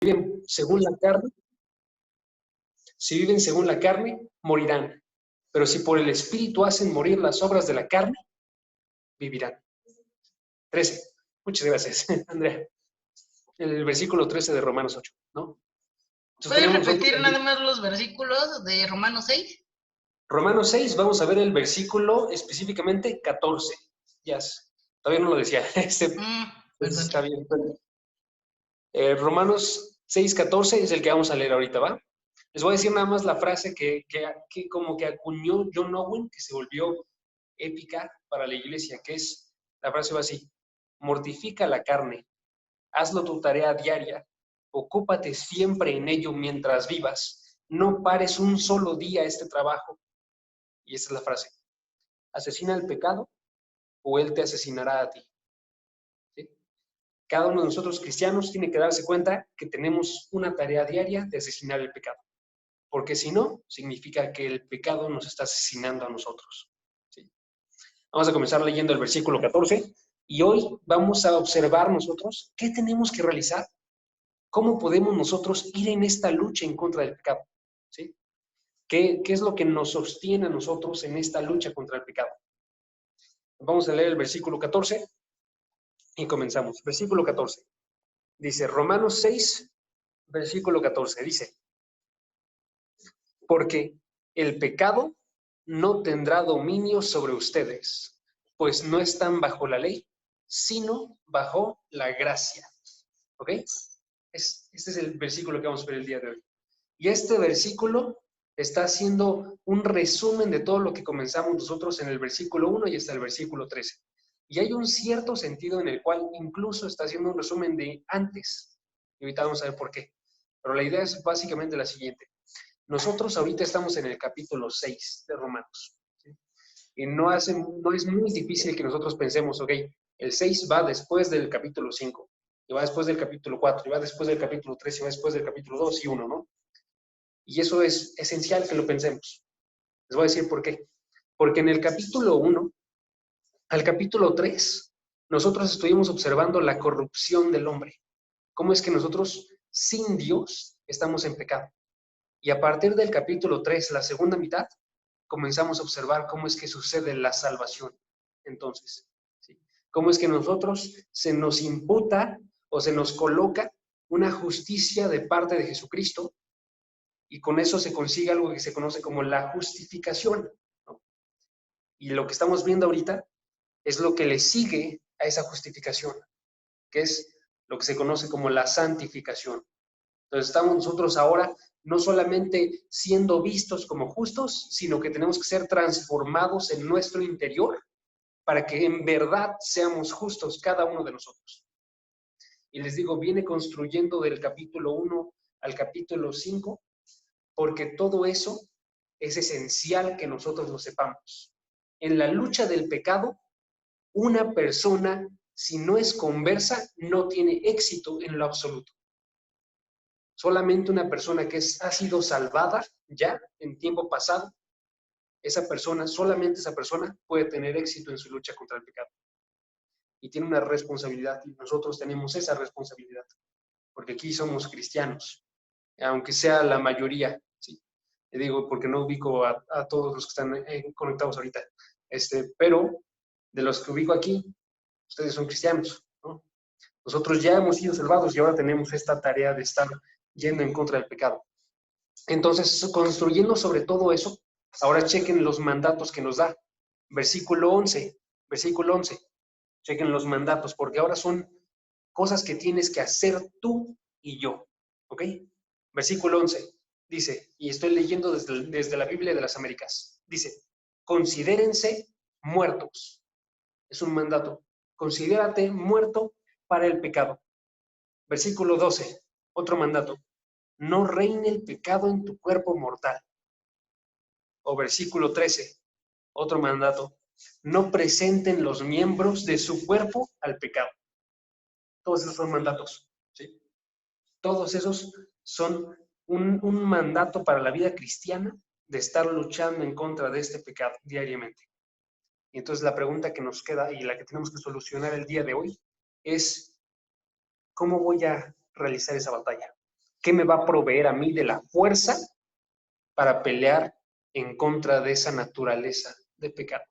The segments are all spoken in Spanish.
viven según la carne, si viven según la carne, morirán. Pero si por el Espíritu hacen morir las obras de la carne, vivirán. 13. Muchas gracias, Andrea. El versículo 13 de Romanos 8, ¿no? Entonces, ¿puedes repetir nada más los versículos de Romanos 6? Romanos 6, vamos a ver el versículo específicamente 14. Yes. Todavía no lo decía. Está bien. Romanos 6, 14 es el que vamos a leer ahorita, ¿va? Les voy a decir nada más la frase que como que acuñó John Owen, que se volvió épica para la iglesia, que es, la frase va así: mortifica la carne, hazlo tu tarea diaria, ocúpate siempre en ello mientras vivas, no pares un solo día este trabajo. Y esta es la frase: asesina el pecado o él te asesinará a ti. ¿Sí? Cada uno de nosotros cristianos tiene que darse cuenta que tenemos una tarea diaria de asesinar el pecado, porque si no, significa que el pecado nos está asesinando a nosotros. ¿Sí? Vamos a comenzar leyendo el versículo 14 y hoy vamos a observar nosotros qué tenemos que realizar, cómo podemos nosotros ir en esta lucha en contra del pecado. ¿Sí? ¿Qué es lo que nos sostiene a nosotros en esta lucha contra el pecado? Vamos a leer el versículo 14 y comenzamos. Versículo 14. Dice, Romanos 6, versículo 14, dice, porque el pecado no tendrá dominio sobre ustedes, pues no están bajo la ley, sino bajo la gracia. ¿Ok? Este es el versículo que vamos a ver el día de hoy. Y este versículo está haciendo un resumen de todo lo que comenzamos nosotros en el versículo 1 y hasta el versículo 13. Y hay un cierto sentido en el cual incluso está haciendo un resumen de antes. Y ahorita vamos a ver por qué. Pero la idea es básicamente la siguiente. Nosotros ahorita estamos en el capítulo 6 de Romanos. ¿Sí? Y no es muy difícil que nosotros pensemos, ok, el 6 va después del capítulo 5, y va después del capítulo 4, y va después del capítulo 3, y va después del capítulo 2 y 1, ¿no? Y eso es esencial que lo pensemos. Les voy a decir por qué. Porque en el capítulo 1 al capítulo 3, nosotros estuvimos observando la corrupción del hombre. Cómo es que nosotros, sin Dios, estamos en pecado. Y a partir del capítulo 3, la segunda mitad, comenzamos a observar cómo es que sucede la salvación. Entonces, ¿sí? Cómo es que nosotros se nos imputa o se nos coloca una justicia de parte de Jesucristo, y con eso se consigue algo que se conoce como la justificación, ¿no? Y lo que estamos viendo ahorita es lo que le sigue a esa justificación, que es lo que se conoce como la santificación. Entonces estamos nosotros ahora no solamente siendo vistos como justos, sino que tenemos que ser transformados en nuestro interior para que en verdad seamos justos cada uno de nosotros. Y les digo, viene construyendo del capítulo 1 al capítulo 5, porque todo eso es esencial que nosotros lo sepamos. En la lucha del pecado, una persona, si no es conversa, no tiene éxito en lo absoluto. Solamente una persona que ha sido salvada ya en tiempo pasado, solamente esa persona puede tener éxito en su lucha contra el pecado. Y tiene una responsabilidad, y nosotros tenemos esa responsabilidad, porque aquí somos cristianos, aunque sea la mayoría, ¿sí? Le digo porque no ubico a todos los que están conectados ahorita, pero de los que ubico aquí, ustedes son cristianos, ¿no? Nosotros ya hemos sido salvados y ahora tenemos esta tarea de estar yendo en contra del pecado. Entonces, construyendo sobre todo eso, ahora chequen los mandatos que nos da. Versículo 11, chequen los mandatos, porque ahora son cosas que tienes que hacer tú y yo, ¿ok? Versículo 11 dice, y estoy leyendo desde la Biblia de las Américas, dice, considérense muertos. Es un mandato. Considérate muerto para el pecado. Versículo 12, otro mandato. No reine el pecado en tu cuerpo mortal. O versículo 13, otro mandato. No presenten los miembros de su cuerpo al pecado. Todos esos son mandatos, ¿sí? Todos esos son un mandato para la vida cristiana de estar luchando en contra de este pecado diariamente. Y entonces la pregunta que nos queda y la que tenemos que solucionar el día de hoy es, ¿cómo voy a realizar esa batalla? ¿Qué me va a proveer a mí de la fuerza para pelear en contra de esa naturaleza de pecado?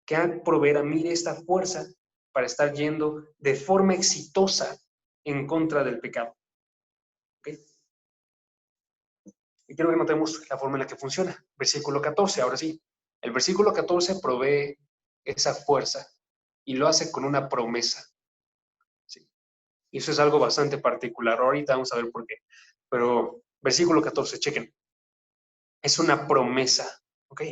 ¿Qué va a proveer a mí de esta fuerza para estar yendo de forma exitosa en contra del pecado? ¿Okay? Y quiero que notemos la forma en la que funciona. Versículo 14, ahora sí. El versículo 14 provee esa fuerza y lo hace con una promesa. ¿Sí? Y eso es algo bastante particular. Ahorita vamos a ver por qué. Pero versículo 14, chequen. Es una promesa, ¿ok?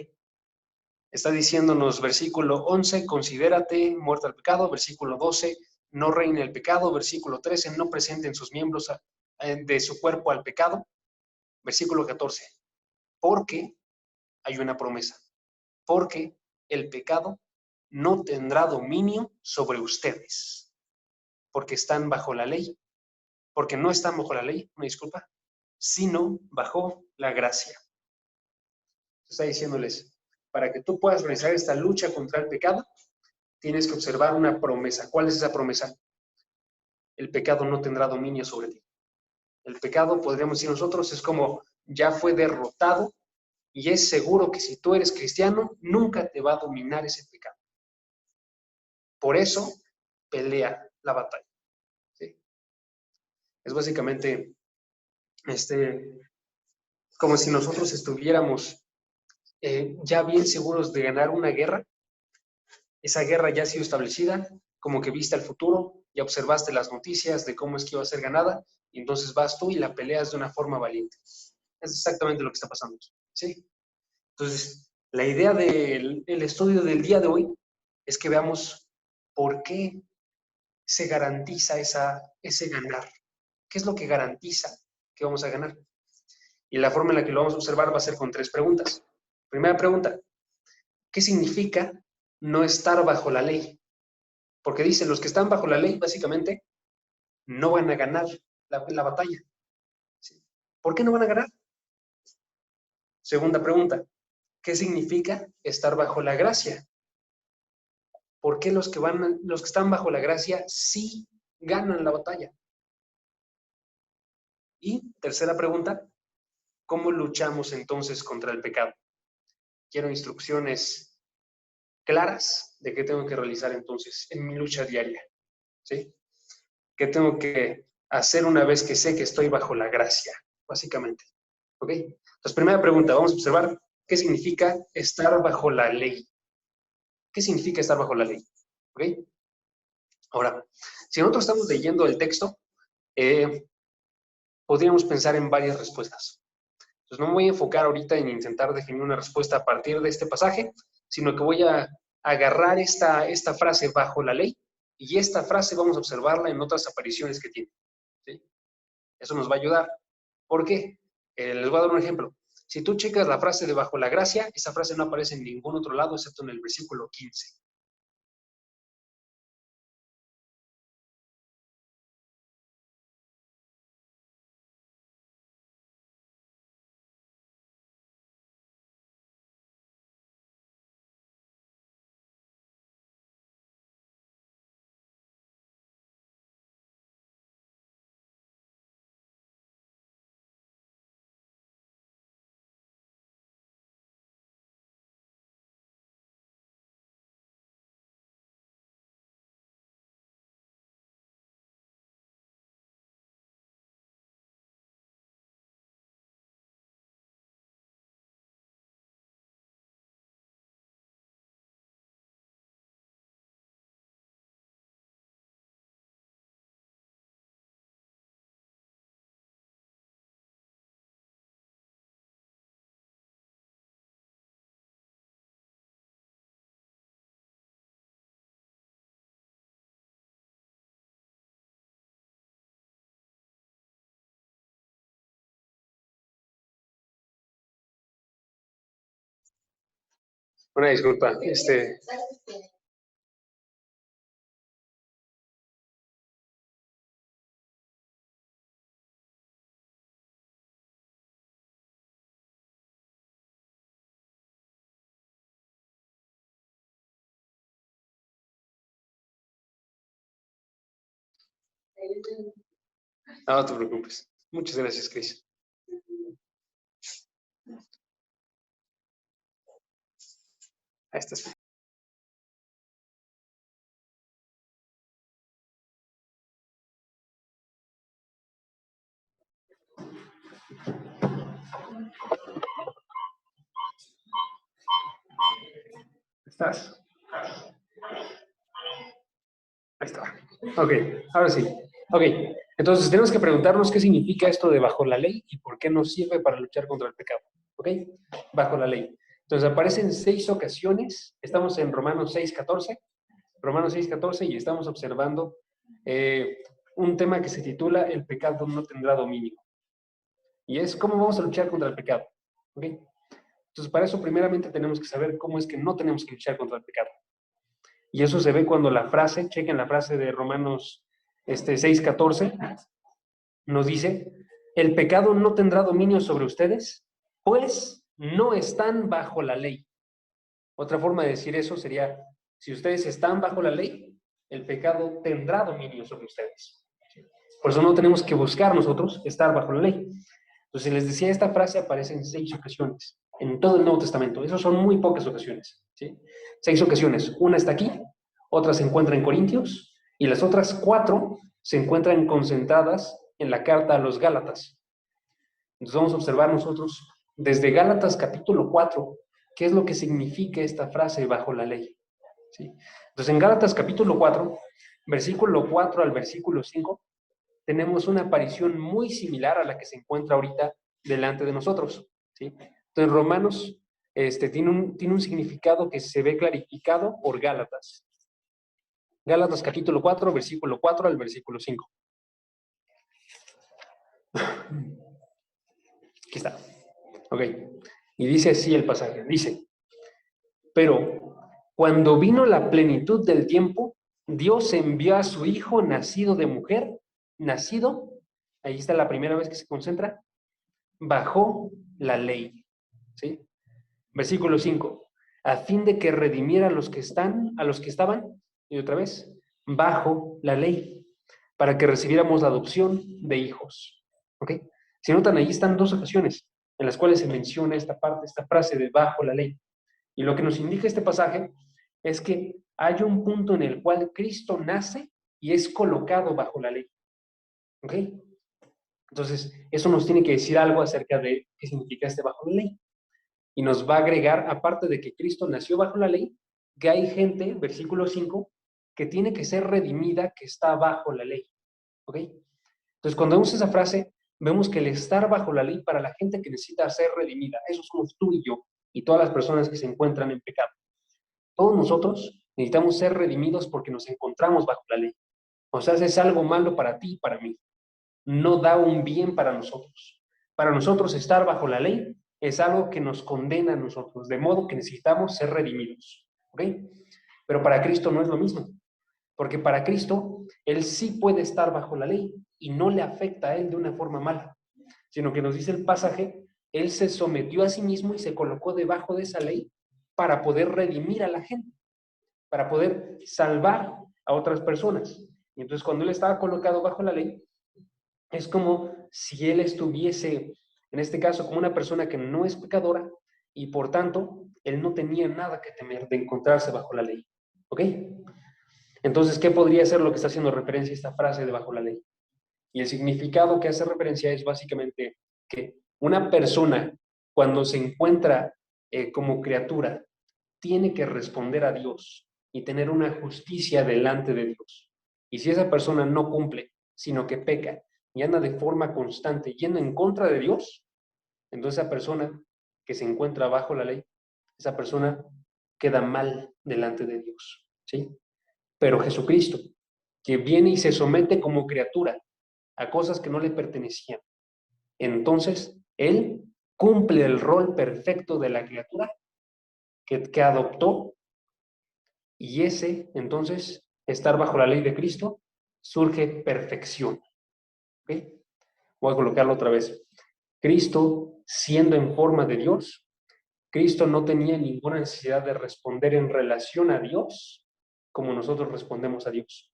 Está diciéndonos versículo 11, considérate muerto al pecado. Versículo 12, no reine el pecado. Versículo 13, no presenten sus miembros de su cuerpo al pecado. Versículo 14, porque hay una promesa. Porque el pecado no tendrá dominio sobre ustedes, porque están bajo la ley, porque no están bajo la ley, me disculpa, sino bajo la gracia. Está diciéndoles, para que tú puedas realizar esta lucha contra el pecado, tienes que observar una promesa. ¿Cuál es esa promesa? El pecado no tendrá dominio sobre ti. El pecado, podríamos decir nosotros, es como ya fue derrotado y es seguro que si tú eres cristiano, nunca te va a dominar ese pecado. Por eso, pelea la batalla. ¿Sí? Es básicamente como si nosotros estuviéramos ya bien seguros de ganar una guerra. Esa guerra ya ha sido establecida, como que viste el futuro, ya observaste las noticias de cómo es que iba a ser ganada, y entonces vas tú y la peleas de una forma valiente. Es exactamente lo que está pasando. ¿Sí? Entonces, la idea del estudio del día de hoy es que veamos por qué se garantiza ese ganar. ¿Qué es lo que garantiza que vamos a ganar? Y la forma en la que lo vamos a observar va a ser con 3 preguntas. Primera pregunta, ¿qué significa no estar bajo la ley? Porque dicen, los que están bajo la ley, básicamente, no van a ganar la batalla. ¿Sí? ¿Por qué no van a ganar? Segunda pregunta, ¿qué significa estar bajo la gracia? ¿Por qué los que están bajo la gracia sí ganan la batalla? Y tercera pregunta, ¿cómo luchamos entonces contra el pecado? Quiero instrucciones claras de qué tengo que realizar entonces en mi lucha diaria. ¿Sí? ¿Qué tengo que hacer una vez que sé que estoy bajo la gracia? Básicamente. ¿Ok? Entonces, primera pregunta, vamos a observar qué significa estar bajo la ley. ¿Qué significa estar bajo la ley? ¿Ok? Ahora, si nosotros estamos leyendo el texto, podríamos pensar en varias respuestas. Entonces, no me voy a enfocar ahorita en intentar definir una respuesta a partir de este pasaje, sino que voy a agarrar esta frase bajo la ley y esta frase vamos a observarla en otras apariciones que tiene. ¿Sí? Eso nos va a ayudar. ¿Por qué? Les voy a dar un ejemplo. Si tú checas la frase de bajo la gracia, esa frase no aparece en ningún otro lado excepto en el versículo 15. Una disculpa. No te preocupes. Muchas gracias, Cris. Ahí estás. ¿Estás? Ahí está. Ok, ahora sí. Ok, entonces tenemos que preguntarnos qué significa esto de bajo la ley y por qué nos sirve para luchar contra el pecado. Ok, bajo la ley. Entonces aparecen 6 ocasiones. Estamos en Romanos 6:14. Romanos 6:14 y estamos observando un tema que se titula El pecado no tendrá dominio. Y es cómo vamos a luchar contra el pecado. ¿Ok? Entonces, para eso primeramente tenemos que saber cómo es que no tenemos que luchar contra el pecado. Y eso se ve cuando la frase, chequen la frase de Romanos 6:14, nos dice, el pecado no tendrá dominio sobre ustedes, pues no están bajo la ley. Otra forma de decir eso sería, si ustedes están bajo la ley, el pecado tendrá dominio sobre ustedes. Por eso no tenemos que buscar nosotros estar bajo la ley. Entonces, les decía, esta frase aparece en 6 ocasiones, en todo el Nuevo Testamento. Esas son muy pocas ocasiones, ¿sí? 6 ocasiones. Una está aquí, otra se encuentra en Corintios, y las otras 4 se encuentran concentradas en la carta a los Gálatas. Entonces, vamos a observar nosotros, desde Gálatas capítulo 4, qué es lo que significa esta frase bajo la ley, ¿sí? Entonces, en Gálatas capítulo 4, versículo 4 al versículo 5, tenemos una aparición muy similar a la que se encuentra ahorita delante de nosotros, ¿sí? Entonces, Romanos tiene un significado que se ve clarificado por Gálatas. Gálatas capítulo 4, versículo 4 al versículo 5. Aquí está. Ok. Y dice así el pasaje. Dice, pero cuando vino la plenitud del tiempo, Dios envió a su Hijo nacido de mujer, nacido, ahí está la primera vez que se concentra, bajo la ley. ¿Sí? Versículo 5. A fin de que redimiera a los que estaban, y otra vez, bajo la ley, para que recibiéramos la adopción de hijos. ¿Ok? Si notan, ahí están 2 ocasiones en las cuales se menciona esta parte, esta frase de bajo la ley. Y lo que nos indica este pasaje es que hay un punto en el cual Cristo nace y es colocado bajo la ley. ¿Ok? Entonces, eso nos tiene que decir algo acerca de qué significa este bajo la ley. Y nos va a agregar, aparte de que Cristo nació bajo la ley, que hay gente, versículo 5, que tiene que ser redimida, que está bajo la ley. ¿Ok? Entonces, cuando vemos esa frase, vemos que el estar bajo la ley para la gente que necesita ser redimida, eso somos tú y yo, y todas las personas que se encuentran en pecado. Todos nosotros necesitamos ser redimidos porque nos encontramos bajo la ley. O sea, es algo malo para ti y para mí. No da un bien para nosotros. Para nosotros estar bajo la ley es algo que nos condena a nosotros, de modo que necesitamos ser redimidos. ¿Ok? Pero para Cristo no es lo mismo, porque para Cristo, Él sí puede estar bajo la ley y no le afecta a Él de una forma mala, sino que nos dice el pasaje, Él se sometió a sí mismo y se colocó debajo de esa ley para poder redimir a la gente, para poder salvar a otras personas. Y entonces cuando Él estaba colocado bajo la ley, es como si Él estuviese, en este caso, como una persona que no es pecadora y por tanto, Él no tenía nada que temer de encontrarse bajo la ley. ¿Ok? Entonces, ¿qué podría ser lo que está haciendo referencia a esta frase de bajo la ley? Y el significado que hace referencia es básicamente que una persona, cuando se encuentra como criatura, tiene que responder a Dios y tener una justicia delante de Dios. Y si esa persona no cumple, sino que peca y anda de forma constante yendo en contra de Dios, entonces esa persona que se encuentra bajo la ley, esa persona queda mal delante de Dios, ¿sí? Pero Jesucristo, que viene y se somete como criatura a cosas que no le pertenecían, entonces Él cumple el rol perfecto de la criatura que adoptó, y ese, entonces, estar bajo la ley de Cristo, surge perfección. ¿Ok? Voy a colocarlo otra vez. Cristo, siendo en forma de Dios, Cristo no tenía ninguna necesidad de responder en relación a Dios como nosotros respondemos a Dios.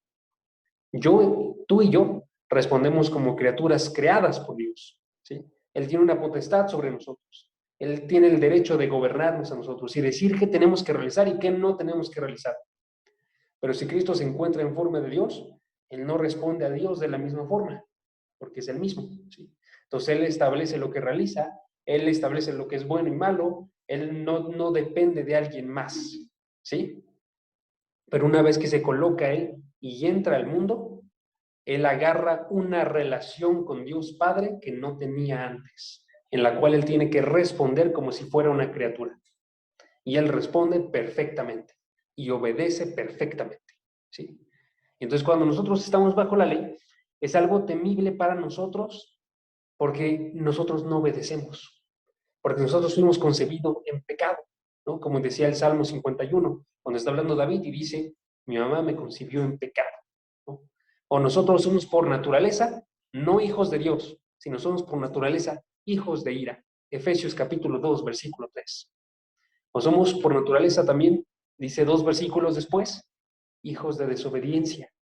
Tú y yo respondemos como criaturas creadas por Dios, ¿sí? Él tiene una potestad sobre nosotros. Él tiene el derecho de gobernarnos a nosotros y decir qué tenemos que realizar y qué no tenemos que realizar. Pero si Cristo se encuentra en forma de Dios, Él no responde a Dios de la misma forma, porque es el mismo, ¿sí? Entonces Él establece lo que realiza, Él establece lo que es bueno y malo, Él no depende de alguien más, ¿sí? Pero una vez que se coloca Él y entra al mundo, Él agarra una relación con Dios Padre que no tenía antes, en la cual Él tiene que responder como si fuera una criatura. Y Él responde perfectamente y obedece perfectamente, ¿sí? Entonces, cuando nosotros estamos bajo la ley, es algo temible para nosotros porque nosotros no obedecemos, porque nosotros fuimos concebidos en pecado, ¿no? Como decía el Salmo 51, cuando está hablando David y dice, mi mamá me concibió en pecado, ¿no? O nosotros somos por naturaleza no hijos de Dios, sino somos por naturaleza hijos de ira. Efesios capítulo 2, versículo 3. O somos por naturaleza también, dice 2 versículos después, hijos de desobediencia.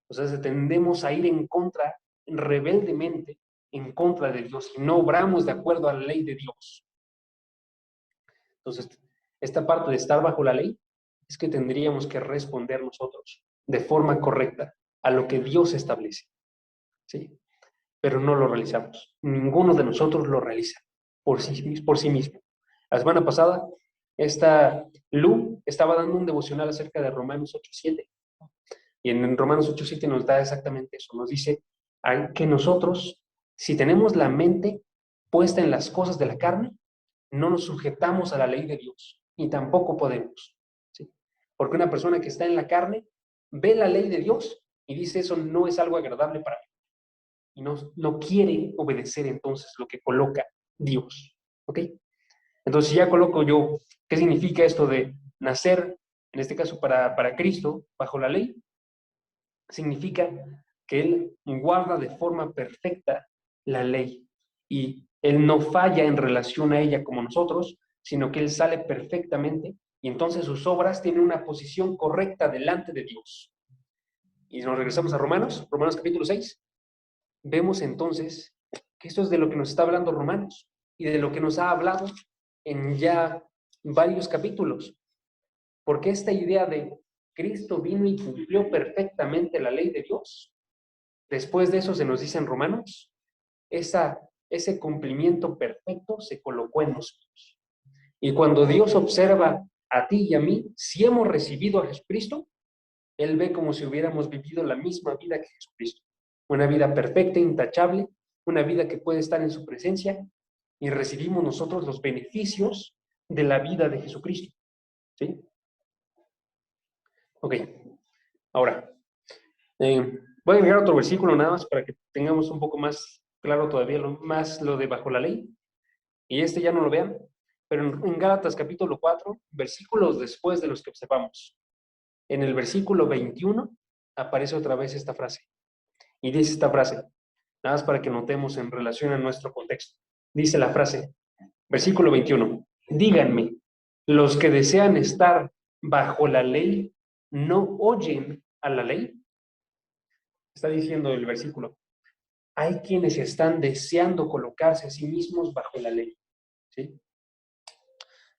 O sea, tendemos a ir en contra, rebeldemente, en contra de Dios y no obramos de acuerdo a la ley de Dios. Entonces, esta parte de estar bajo la ley es que tendríamos que responder nosotros de forma correcta a lo que Dios establece, ¿sí? Pero no lo realizamos. Ninguno de nosotros lo realiza por sí mismo. La semana pasada, esta Lu estaba dando un devocional acerca de Romanos 8:7. Y en Romanos 8:7 nos da exactamente eso. Nos dice que nosotros, si tenemos la mente puesta en las cosas de la carne, no nos sujetamos a la ley de Dios, ni tampoco podemos, ¿sí? Porque una persona que está en la carne ve la ley de Dios y dice eso no es algo agradable para mí. Y no quiere obedecer entonces lo que coloca Dios, ¿ok? Entonces, si ya coloco yo, ¿qué significa esto de nacer, en este caso para Cristo, bajo la ley? Significa que Él guarda de forma perfecta la ley y Él no falla en relación a ella como nosotros, sino que Él sale perfectamente y entonces sus obras tienen una posición correcta delante de Dios. Y nos regresamos a Romanos capítulo 6. Vemos entonces que esto es de lo que nos está hablando Romanos y de lo que nos ha hablado en ya varios capítulos. Porque esta idea de Cristo vino y cumplió perfectamente la ley de Dios, después de eso se nos dice en Romanos, ese cumplimiento perfecto se colocó en nosotros. Y cuando Dios observa a ti y a mí, si hemos recibido a Jesucristo, Él ve como si hubiéramos vivido la misma vida que Jesucristo. Una vida perfecta, intachable, una vida que puede estar en su presencia y recibimos nosotros los beneficios de la vida de Jesucristo, ¿sí? Ok, ahora, voy a agregar otro versículo nada más para que tengamos un poco más claro todavía lo de bajo la ley. Y este ya no lo vean, pero en Gálatas capítulo 4, versículos después de los que observamos, en el versículo 21 aparece otra vez esta frase. Y dice esta frase, nada más para que notemos en relación a nuestro contexto. Dice la frase, versículo 21, díganme, los que desean estar bajo la ley, ¿no oyen a la ley? Está diciendo el versículo, hay quienes están deseando colocarse a sí mismos bajo la ley, ¿sí?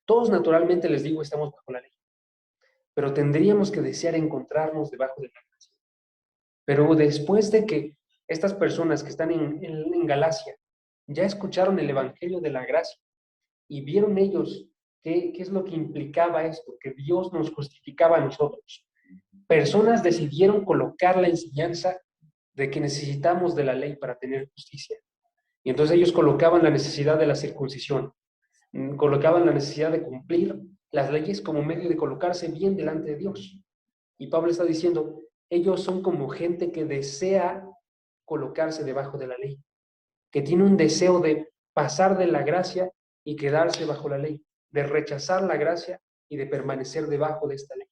Todos naturalmente, les digo, estamos bajo la ley, pero tendríamos que desear encontrarnos debajo de la gracia. Pero después de que estas personas que están en Galacia ya escucharon el evangelio de la gracia y vieron ellos qué es lo que implicaba esto, que Dios nos justificaba a nosotros, personas decidieron colocar la enseñanza de que necesitamos de la ley para tener justicia. Y entonces ellos colocaban la necesidad de la circuncisión, colocaban la necesidad de cumplir las leyes como medio de colocarse bien delante de Dios. Y Pablo está diciendo, ellos son como gente que desea colocarse debajo de la ley, que tiene un deseo de pasar de la gracia y quedarse bajo la ley, de rechazar la gracia y de permanecer debajo de esta ley.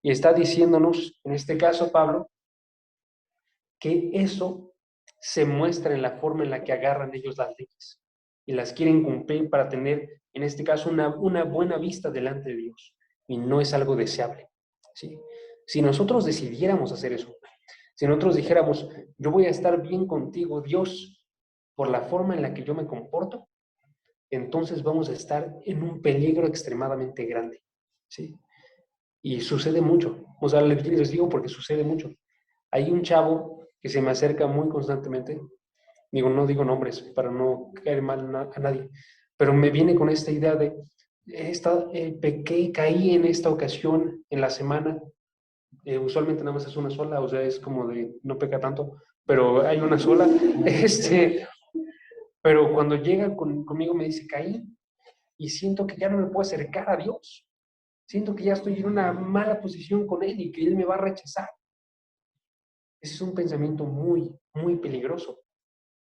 Y está diciéndonos, en este caso Pablo, que eso se muestra en la forma en la que agarran ellos las leyes y las quieren cumplir para tener, en este caso, una buena vista delante de Dios. Y no es algo deseable, ¿sí? Si nosotros decidiéramos hacer eso, Si nosotros dijéramos, yo voy a estar bien contigo, Dios, por la forma en la que yo me comporto, entonces vamos a estar en un peligro extremadamente grande, ¿sí? Y sucede mucho. O sea, les digo porque sucede mucho. Hay un chavo que se me acerca muy constantemente. Digo, no digo nombres para no caer mal a nadie, pero me viene con esta idea de, pequé, caí en esta ocasión en la semana. Usualmente nada más es una sola, o sea, es como de no peca tanto, pero hay una sola. Pero cuando llega conmigo me dice, caí y siento que ya no me puedo acercar a Dios. Siento que ya estoy en una mala posición con Él y que Él me va a rechazar. Ese es un pensamiento muy, muy peligroso.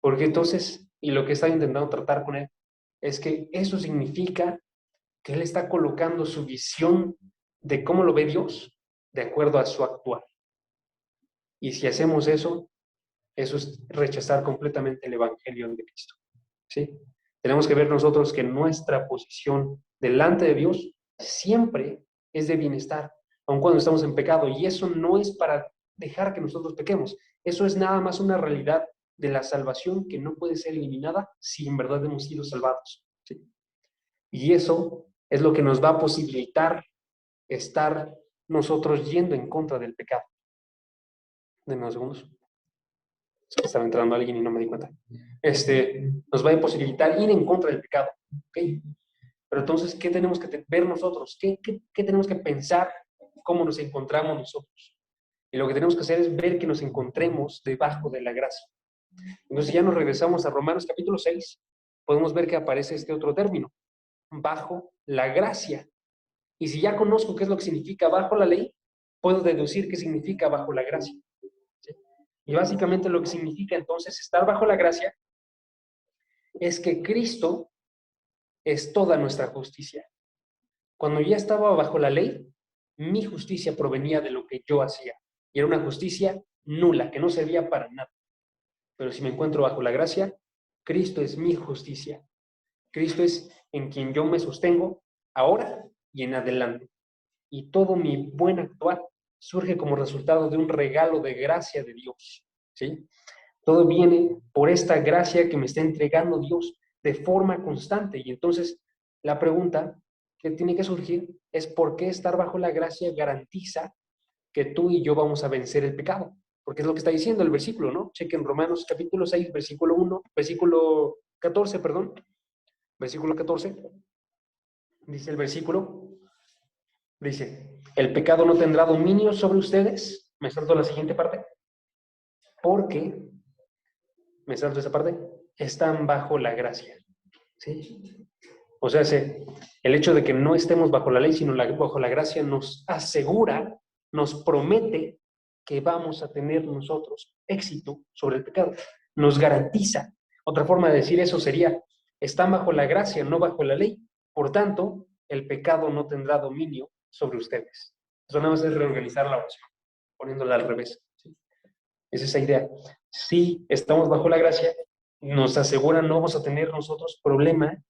Porque entonces, y lo que está intentando tratar con Él, es que eso significa que Él está colocando su visión de cómo lo ve Dios de acuerdo a su actual. Y si hacemos eso, eso es rechazar completamente el Evangelio de Cristo. ¿Sí? Tenemos que ver nosotros que nuestra posición delante de Dios siempre es de bienestar, aun cuando estamos en pecado. Y eso no es para dejar que nosotros pequemos. Eso es nada más una realidad de la salvación que no puede ser eliminada si en verdad hemos sido salvados. ¿Sí? Y eso es lo que nos va a posibilitar estar nosotros yendo en contra del pecado. Denme unos segundos. Es que estaba entrando alguien y no me di cuenta. Nos va a posibilitar ir en contra del pecado. ¿Okay? Pero entonces, ¿qué tenemos que ver nosotros? ¿Qué tenemos que pensar? ¿Cómo nos encontramos nosotros? Y lo que tenemos que hacer es ver que nos encontremos debajo de la gracia. Entonces, ya nos regresamos a Romanos capítulo 6, podemos ver que aparece este otro término, bajo la gracia. Y si ya conozco qué es lo que significa bajo la ley, puedo deducir qué significa bajo la gracia. ¿Sí? Y básicamente lo que significa entonces estar bajo la gracia es que Cristo es toda nuestra justicia. Cuando ya estaba bajo la ley, mi justicia provenía de lo que yo hacía. Y era una justicia nula, que no servía para nada. Pero si me encuentro bajo la gracia, Cristo es mi justicia. Cristo es en quien yo me sostengo ahora y en adelante. Y todo mi buen actuar surge como resultado de un regalo de gracia de Dios. ¿Sí? Todo viene por esta gracia que me está entregando Dios de forma constante. Y entonces la pregunta que tiene que surgir es por qué estar bajo la gracia garantiza que tú y yo vamos a vencer el pecado. Porque es lo que está diciendo el versículo, ¿no? Chequen Romanos capítulo 6, versículo 1, versículo 14, perdón. Versículo 14. Dice el versículo, dice, el pecado no tendrá dominio sobre ustedes. Me salto a la siguiente parte. Porque, me salto esa parte, están bajo la gracia. ¿Sí? O sea, el hecho de que no estemos bajo la ley, sino bajo la gracia, nos asegura, nos promete que vamos a tener nosotros éxito sobre el pecado. Nos garantiza. Otra forma de decir eso sería, están bajo la gracia, no bajo la ley. Por tanto, el pecado no tendrá dominio sobre ustedes. Eso nada más es reorganizar la oración, poniéndola al revés. ¿Sí? Es esa idea. Si estamos bajo la gracia, nos asegura no vamos a tener nosotros problema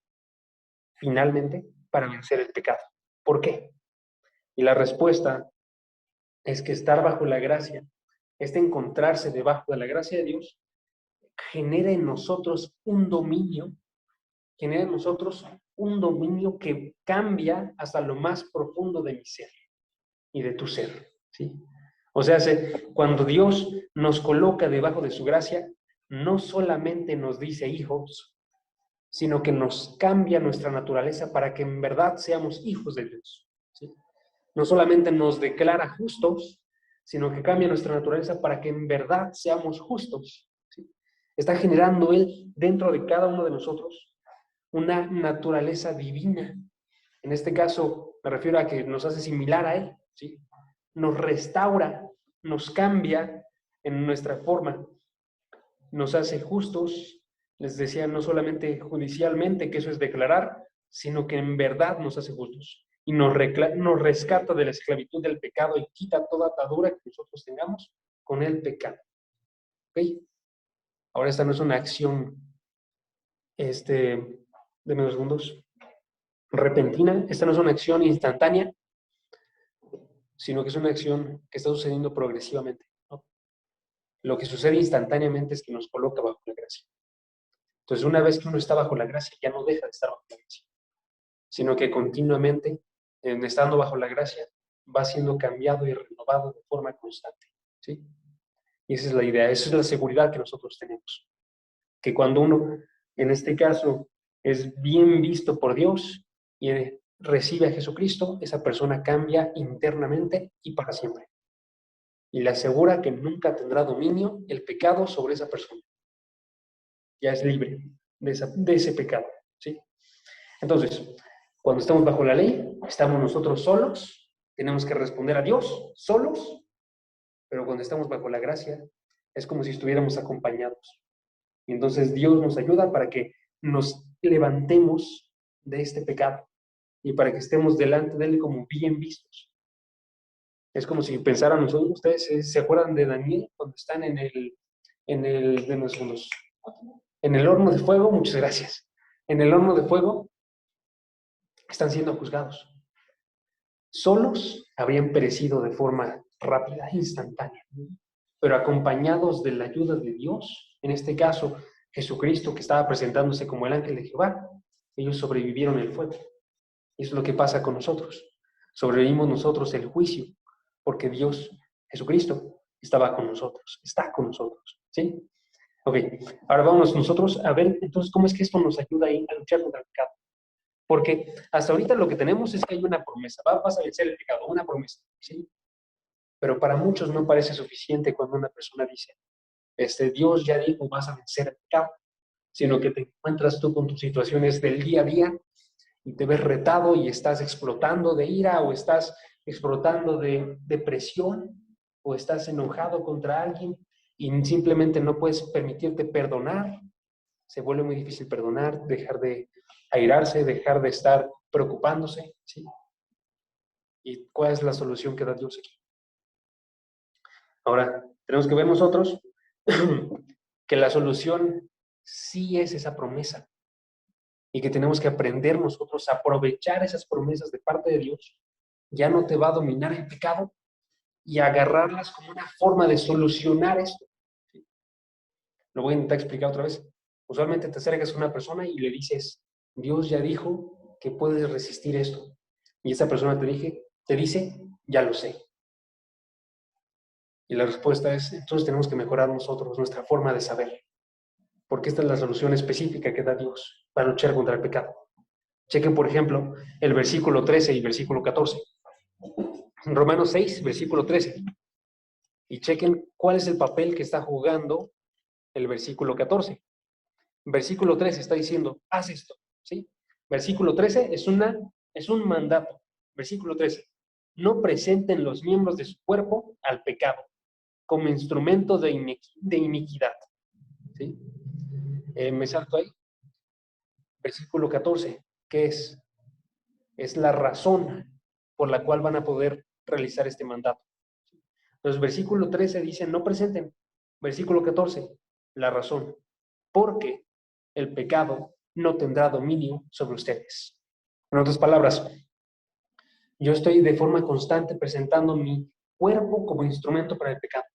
finalmente para vencer el pecado. ¿Por qué? Y la respuesta es que estar bajo la gracia, encontrarse debajo de la gracia de Dios, genera en nosotros un dominio, genera en nosotros un dominio que cambia hasta lo más profundo de mi ser y de tu ser. ¿Sí? O sea, cuando Dios nos coloca debajo de su gracia, no solamente nos dice hijos, sino que nos cambia nuestra naturaleza para que en verdad seamos hijos de Dios. ¿Sí? No solamente nos declara justos, sino que cambia nuestra naturaleza para que en verdad seamos justos. ¿Sí? Está generando Él dentro de cada uno de nosotros una naturaleza divina. En este caso me refiero a que nos hace similar a Él. ¿Sí? Nos restaura, nos cambia en nuestra forma, nos hace justos. Les decía, no solamente judicialmente, que eso es declarar, sino que en verdad nos hace justos. Y nos rescata de la esclavitud del pecado y quita toda atadura que nosotros tengamos con el pecado. ¿Ok? Ahora esta no es una acción, de menos segundos, repentina. Esta no es una acción instantánea, sino que es una acción que está sucediendo progresivamente, ¿no? Lo que sucede instantáneamente es que nos coloca bajo la gracia. Entonces, una vez que uno está bajo la gracia, ya no deja de estar bajo la gracia, sino que continuamente, estando bajo la gracia, va siendo cambiado y renovado de forma constante, ¿sí? Y esa es la idea, esa es la seguridad que nosotros tenemos. Que cuando uno, en este caso, es bien visto por Dios y recibe a Jesucristo, esa persona cambia internamente y para siempre. Y le asegura que nunca tendrá dominio el pecado sobre esa persona. Ya es libre de ese pecado, ¿sí? Entonces, cuando estamos bajo la ley, estamos nosotros solos, tenemos que responder a Dios solos, pero cuando estamos bajo la gracia, es como si estuviéramos acompañados. Y entonces Dios nos ayuda para que nos levantemos de este pecado y para que estemos delante de Él como bien vistos. Es como si pensaran nosotros, ustedes se acuerdan de Daniel cuando están en el horno de fuego, muchas gracias. En el horno de fuego están siendo juzgados. Solos habrían perecido de forma rápida, instantánea, pero acompañados de la ayuda de Dios, en este caso Jesucristo que estaba presentándose como el ángel de Jehová, ellos sobrevivieron el fuego. Y eso es lo que pasa con nosotros. Sobrevivimos nosotros el juicio, porque Dios, Jesucristo, estaba con nosotros, está con nosotros, ¿sí? Ok, ahora vamos nosotros a ver entonces cómo es que esto nos ayuda a luchar contra el pecado. Porque hasta ahorita lo que tenemos es que hay una promesa, vas a vencer el pecado, una promesa, ¿sí? Pero para muchos no parece suficiente cuando una persona dice, Dios ya dijo, vas a vencer el pecado, sino que te encuentras tú con tus situaciones del día a día y te ves retado y estás explotando de ira o estás explotando de depresión o estás enojado contra alguien y simplemente no puedes permitirte perdonar. Se vuelve muy difícil perdonar, dejar de airarse, dejar de estar preocupándose, ¿sí? ¿Y cuál es la solución que da Dios aquí? Ahora, tenemos que ver nosotros que la solución sí es esa promesa y que tenemos que aprender nosotros a aprovechar esas promesas de parte de Dios. Ya no te va a dominar el pecado y agarrarlas como una forma de solucionar esto. ¿Sí? Lo voy a intentar explicar otra vez. Usualmente te acercas a una persona y le dices, Dios ya dijo que puedes resistir esto. Y esa persona te dice, ya lo sé. Y la respuesta es, entonces tenemos que mejorar nosotros nuestra forma de saber. Porque esta es la solución específica que da Dios para luchar contra el pecado. Chequen, por ejemplo, el versículo 13 y versículo 14. Romanos 6, versículo 13. Y chequen cuál es el papel que está jugando el versículo 14. Versículo 13 está diciendo, haz esto, ¿sí? Versículo 13 es un mandato. Versículo 13, no presenten los miembros de su cuerpo al pecado como instrumento de iniquidad, ¿sí? Me salto ahí. Versículo 14, ¿qué es? Es la razón por la cual van a poder realizar este mandato. Entonces, versículo 13 dice, no presenten. Versículo 14, la razón. Porque el pecado no tendrá dominio sobre ustedes. En otras palabras, yo estoy de forma constante presentando mi cuerpo como instrumento para el pecado.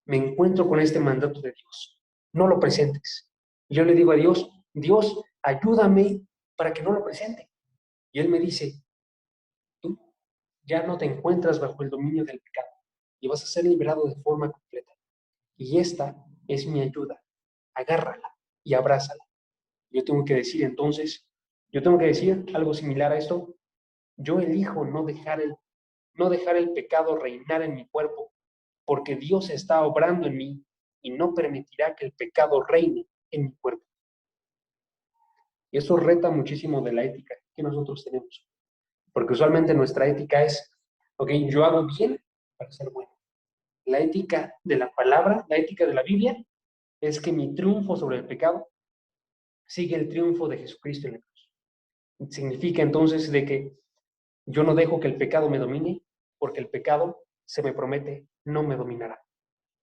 Me encuentro con este mandato de Dios. No lo presentes. Y yo le digo a Dios, Dios, ayúdame para que no lo presente. Y Él me dice, tú ya no te encuentras bajo el dominio del pecado y vas a ser liberado de forma completa. Y esta es mi ayuda. Agárrala y abrázala. Yo tengo que decir entonces, yo tengo que decir algo similar a esto. Yo elijo no dejar el pecado reinar en mi cuerpo, porque Dios está obrando en mí y no permitirá que el pecado reine en mi cuerpo. Y eso reta muchísimo de la ética que nosotros tenemos. Porque usualmente nuestra ética es, ok, yo hago bien para ser bueno. La ética de la palabra, la ética de la Biblia, es que mi triunfo sobre el pecado sigue el triunfo de Jesucristo en la cruz. Significa entonces de que yo no dejo que el pecado me domine, porque el pecado, se me promete, no me dominará.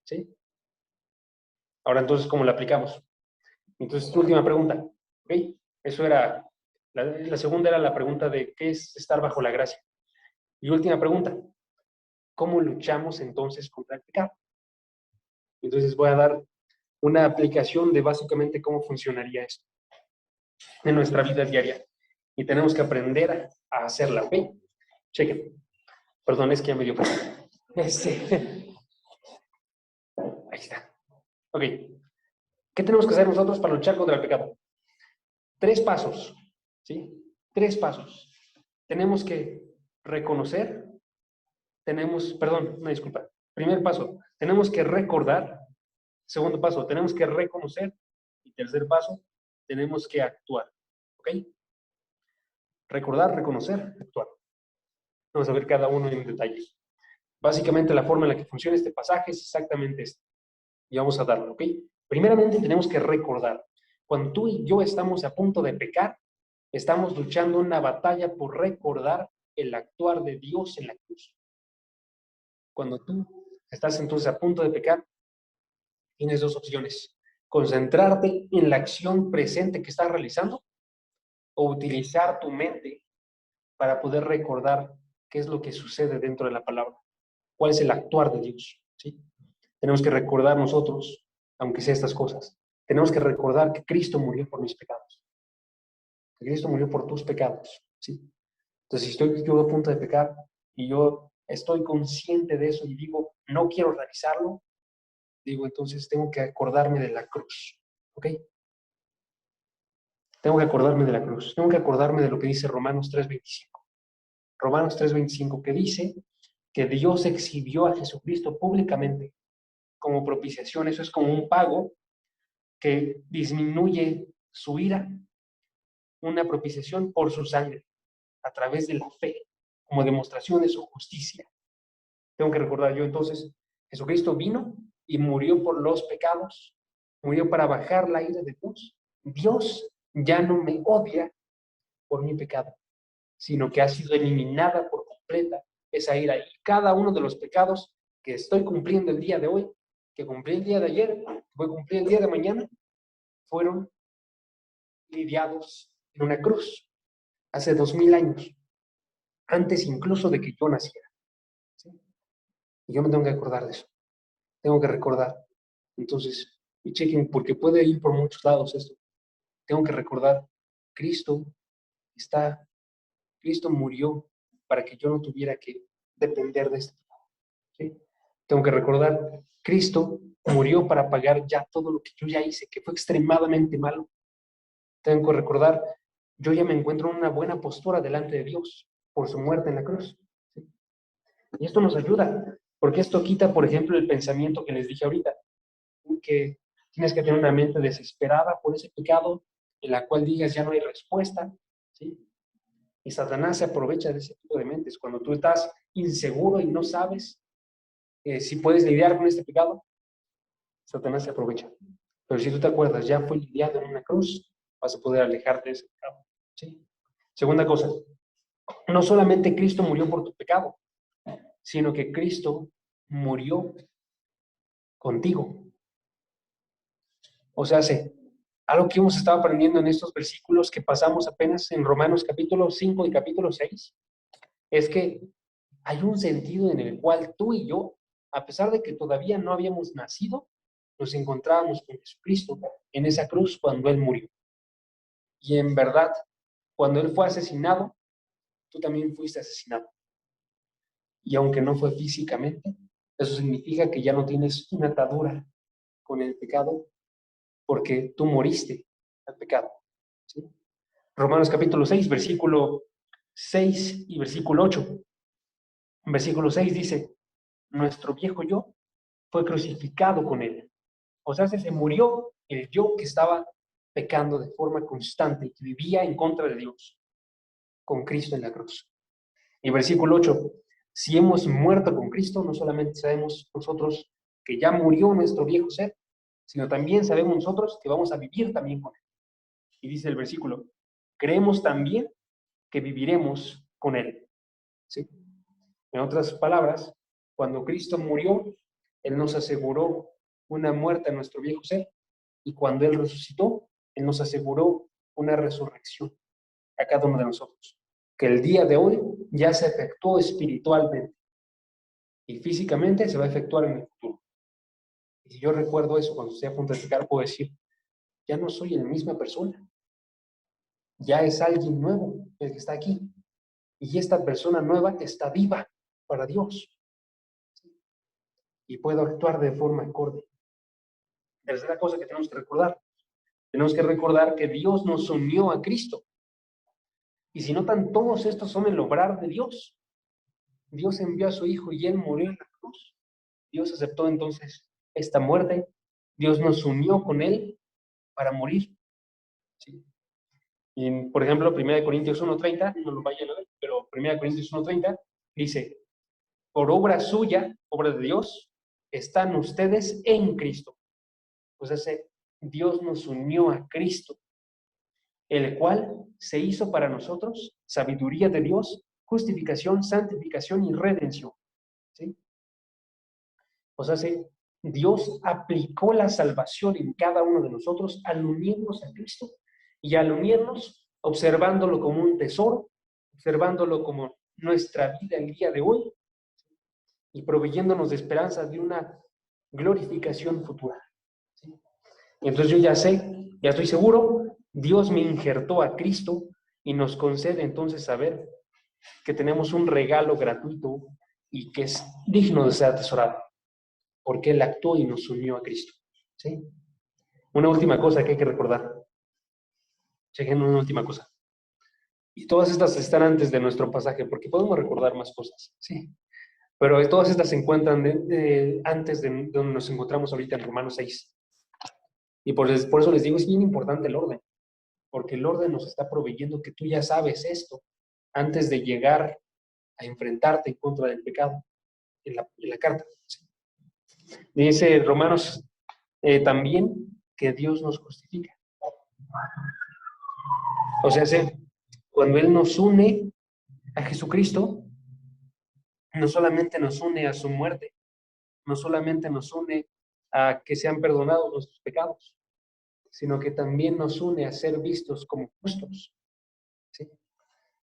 ¿Sí? Ahora entonces, ¿cómo lo aplicamos? Entonces, tu última pregunta. ¿Ok? Eso era, la segunda era la pregunta de qué es estar bajo la gracia. Y última pregunta, ¿cómo luchamos entonces contra el pecado? Entonces voy a dar una aplicación de básicamente cómo funcionaría esto en nuestra vida diaria. Y tenemos que aprender a hacerla, ¿ok? Chequen. Perdón, es que ya me dio pena. Ahí está. Ok. ¿Qué tenemos que hacer nosotros para luchar contra el pecado? 3 pasos, ¿sí? 3 pasos. Tenemos que reconocer, perdón, una disculpa. Primer paso, tenemos que recordar. Segundo paso, tenemos que reconocer. Y tercer paso, tenemos que actuar, ¿ok? Recordar, reconocer, actuar. Vamos a ver cada uno en detalle. Básicamente la forma en la que funciona este pasaje es exactamente esta. Y vamos a darlo, ¿ok? Primeramente tenemos que recordar. Cuando tú y yo estamos a punto de pecar, estamos luchando una batalla por recordar el actuar de Dios en la cruz. Cuando tú estás entonces a punto de pecar, tienes 2 opciones. Concentrarte en la acción presente que estás realizando o utilizar tu mente para poder recordar qué es lo que sucede dentro de la palabra. ¿Cuál es el actuar de Dios? ¿Sí? Tenemos que recordar nosotros, aunque sea estas cosas, tenemos que recordar que Cristo murió por mis pecados. Que Cristo murió por tus pecados. ¿Sí? Entonces, si estoy yo a punto de pecar y yo estoy consciente de eso y digo, no quiero realizarlo, digo, entonces tengo que acordarme de la cruz. ¿Ok? Tengo que acordarme de la cruz. Tengo que acordarme de lo que dice Romanos 3:25. Romanos 3:25, que dice que Dios exhibió a Jesucristo públicamente como propiciación. Eso es como un pago que disminuye su ira, una propiciación por su sangre, a través de la fe, como demostración de su justicia. Tengo que recordar yo entonces, Jesucristo vino y murió por los pecados, murió para bajar la ira de Dios. Dios ya no me odia por mi pecado, sino que ha sido eliminada por completa esa ira. Y cada uno de los pecados que estoy cumpliendo el día de hoy, que cumplí el día de ayer, que voy a cumplir el día de mañana, fueron lidiados en una cruz hace 2000 años, antes incluso de que yo naciera. ¿Sí? Y yo me tengo que acordar de eso. Tengo que recordar. Entonces, y chequen, porque puede ir por muchos lados esto. Tengo que recordar, Cristo Cristo murió para que yo no tuviera que depender de esto. ¿Sí? Tengo que recordar, Cristo murió para pagar ya todo lo que yo ya hice, que fue extremadamente malo. Tengo que recordar, yo ya me encuentro en una buena postura delante de Dios por su muerte en la cruz. ¿Sí? Y esto nos ayuda, porque esto quita, por ejemplo, el pensamiento que les dije ahorita, que tienes que tener una mente desesperada por ese pecado, en la cual digas ya no hay respuesta, ¿sí? Y Satanás se aprovecha de ese tipo de mentes. Cuando tú estás inseguro y no sabes si puedes lidiar con este pecado, Satanás se aprovecha. Pero si tú te acuerdas, ya fue lidiado en una cruz, vas a poder alejarte de ese pecado. ¿Sí? Segunda cosa, no solamente Cristo murió por tu pecado, sino que Cristo murió contigo. O sea, algo que hemos estado aprendiendo en estos versículos que pasamos apenas en Romanos capítulo 5 y capítulo 6, es que hay un sentido en el cual tú y yo, a pesar de que todavía no habíamos nacido, nos encontrábamos con Jesucristo en esa cruz cuando Él murió. Y en verdad, cuando Él fue asesinado, tú también fuiste asesinado. Y aunque no fue físicamente, eso significa que ya no tienes una atadura con el pecado, porque tú moriste al pecado. ¿Sí? Romanos capítulo 6, versículo 6 y versículo 8. En versículo 6 dice, nuestro viejo yo fue crucificado con él. O sea, se murió el yo que estaba pecando de forma constante y que vivía en contra de Dios con Cristo en la cruz. Y versículo 8, si hemos muerto con Cristo, no solamente sabemos nosotros que ya murió nuestro viejo ser, sino también sabemos nosotros que vamos a vivir también con él. Y dice el versículo, creemos también que viviremos con él. ¿Sí? En otras palabras, cuando Cristo murió, Él nos aseguró una muerte a nuestro viejo ser, y cuando Él resucitó, Él nos aseguró una resurrección a cada uno de nosotros, que el día de hoy ya se efectuó espiritualmente y físicamente se va a efectuar en el futuro. Y si yo recuerdo eso cuando estoy a punto de pecar, puedo decir, ya no soy la misma persona. Ya es alguien nuevo el que está aquí. Y esta persona nueva está viva para Dios. Y puedo actuar de forma acorde. Tercera cosa que tenemos que recordar. Tenemos que recordar que Dios nos unió a Cristo. Y si notan, todos estos son el obrar de Dios. Dios envió a su Hijo y Él murió en la cruz. Dios aceptó entonces esta muerte. Dios nos unió con Él para morir. ¿Sí? Y, por ejemplo, 1 Corintios 1:30, no lo vaya a leer, pero 1 Corintios 1:30 dice, por obra suya, obra de Dios, están ustedes en Cristo. Pues Dios nos unió a Cristo, el cual se hizo para nosotros sabiduría de Dios, justificación, santificación y redención. ¿Sí? O sea, Dios aplicó la salvación en cada uno de nosotros al unirnos a Cristo y al unirnos observándolo como un tesoro, observándolo como nuestra vida el día de hoy y proveyéndonos de esperanza de una glorificación futura. ¿Sí? Y entonces yo ya sé, ya estoy seguro, Dios me injertó a Cristo y nos concede entonces saber que tenemos un regalo gratuito y que es digno de ser atesorado, porque Él actuó y nos unió a Cristo. ¿Sí? Una última cosa que hay que recordar. Chequen una última cosa. Y todas estas están antes de nuestro pasaje, porque podemos recordar más cosas, ¿sí? Pero todas estas se encuentran antes de donde nos encontramos ahorita en Romanos 6. Y por eso les digo, es bien importante el orden, porque el orden nos está proveyendo que tú ya sabes esto antes de llegar a enfrentarte en contra del pecado en la carta. ¿Sí? Dice Romanos también que Dios nos justifica. O sea, cuando Él nos une a Jesucristo, no solamente nos une a su muerte, no solamente nos une a que sean perdonados nuestros pecados, sino que también nos une a ser vistos como justos. ¿Sí?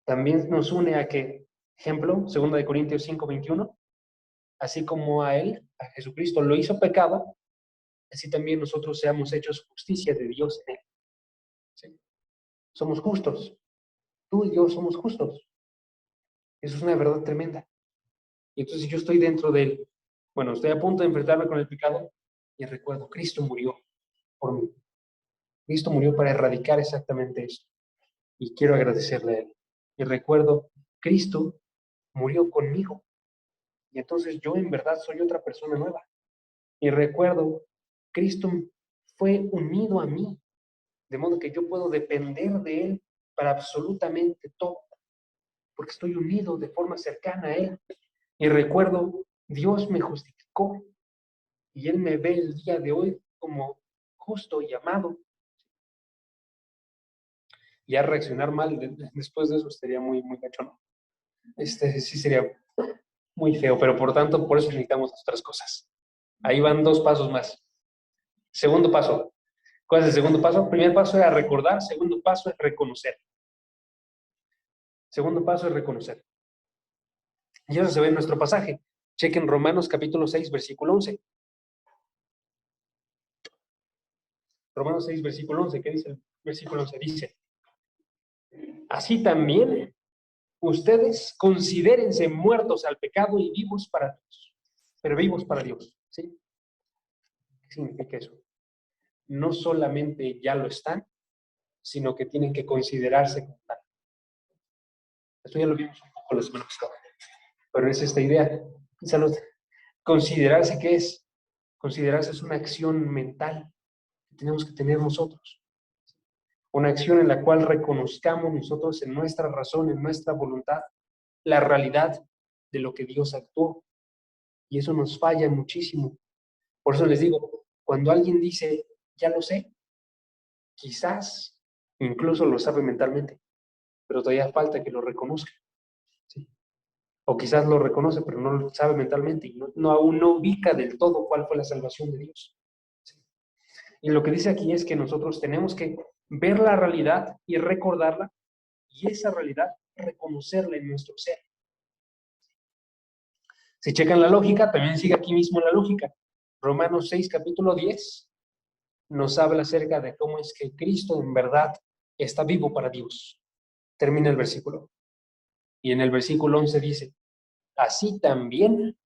También nos une a que, ejemplo, 2 Corintios 5:21, así como a Él, a Jesucristo, lo hizo pecado, así también nosotros seamos hechos justicia de Dios en Él. ¿Sí? Somos justos. Tú y yo somos justos. Eso es una verdad tremenda. Y entonces yo estoy dentro de Él. Bueno, estoy a punto de enfrentarme con el pecado y recuerdo, Cristo murió por mí. Cristo murió para erradicar exactamente eso. Y quiero agradecerle a Él. Y recuerdo, Cristo murió conmigo. Y entonces yo en verdad soy otra persona nueva. Y recuerdo, Cristo fue unido a mí, de modo que yo puedo depender de Él para absolutamente todo, porque estoy unido de forma cercana a Él. Y recuerdo, Dios me justificó y Él me ve el día de hoy como justo y amado. Ya reaccionar mal después de eso sería muy, muy gacho, ¿no? Sí sería muy feo, pero por eso necesitamos otras cosas. Ahí van 2 pasos más. Segundo paso. ¿Cuál es el segundo paso? Primer paso era recordar, segundo paso es reconocer. Segundo paso es reconocer. Y eso se ve en nuestro pasaje. Chequen Romanos capítulo 6, versículo 11. Romanos 6, versículo 11. ¿Qué dice el versículo 11? Dice, así también ustedes considérense muertos al pecado y vivos para Dios. Pero vivos para Dios. ¿Sí? ¿Qué significa eso? No solamente ya lo están, sino que tienen que considerarse como tal. Esto ya lo vimos un poco la semana pasada, pero es esta idea. Considerarse, ¿qué es? Considerarse es una acción mental que tenemos que tener nosotros. Una acción en la cual reconozcamos nosotros en nuestra razón, en nuestra voluntad, la realidad de lo que Dios actuó. Y eso nos falla muchísimo. Por eso les digo, cuando alguien dice, ya lo sé, quizás incluso lo sabe mentalmente, pero todavía falta que lo reconozca. ¿Sí? O quizás lo reconoce, pero no lo sabe mentalmente y aún no ubica del todo cuál fue la salvación de Dios. ¿Sí? Y lo que dice aquí es que nosotros tenemos que ver la realidad y recordarla, y esa realidad reconocerla en nuestro ser. Si checan la lógica, también sigue aquí mismo la lógica. Romanos 6, capítulo 10, nos habla acerca de cómo es que Cristo en verdad está vivo para Dios. Termina el versículo. Y en el versículo 11 dice, así también,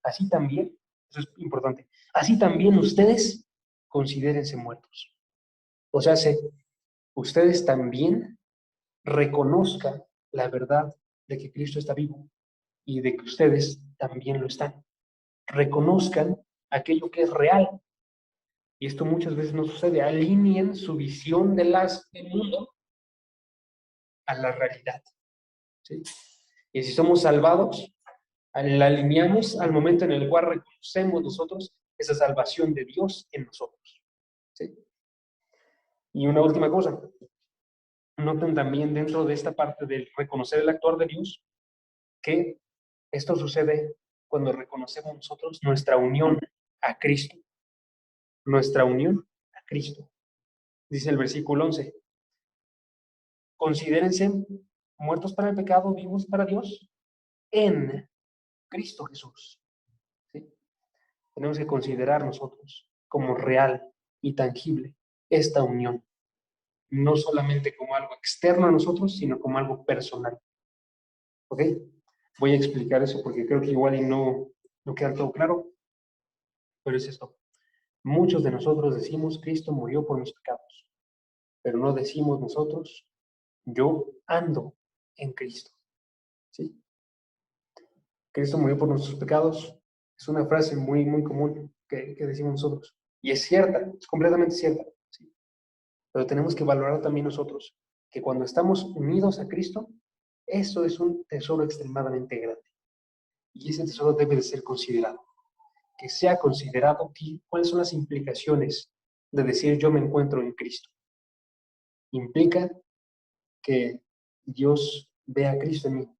eso es importante, así también ustedes considérense muertos. O sea, ustedes también reconozcan la verdad de que Cristo está vivo y de que ustedes también lo están. Reconozcan aquello que es real. Y esto muchas veces no sucede. Alineen su visión del mundo a la realidad. ¿Sí? Y si somos salvados, la alineamos al momento en el cual reconocemos nosotros esa salvación de Dios en nosotros. ¿Sí? Y una última cosa. Noten también dentro de esta parte del reconocer el actuar de Dios que esto sucede cuando reconocemos nosotros nuestra unión a Cristo. Nuestra unión a Cristo. Dice el versículo 11. Considérense muertos para el pecado, vivos para Dios, en Cristo Jesús. ¿Sí? Tenemos que considerar nosotros como real y tangible esta unión. No solamente como algo externo a nosotros, sino como algo personal. ¿Ok? Voy a explicar eso porque creo que igual y no queda todo claro, pero es esto. Muchos de nosotros decimos, Cristo murió por mis pecados, pero no decimos nosotros, yo ando en Cristo. ¿Sí? Cristo murió por nuestros pecados. Es una frase muy, muy común que decimos nosotros. Y es cierta, es completamente cierta. ¿Sí? Pero tenemos que valorar también nosotros que cuando estamos unidos a Cristo, eso es un tesoro extremadamente grande. Y ese tesoro debe de ser considerado. Que sea considerado cuáles son las implicaciones de decir yo me encuentro en Cristo. Implica que Dios vea a Cristo en mí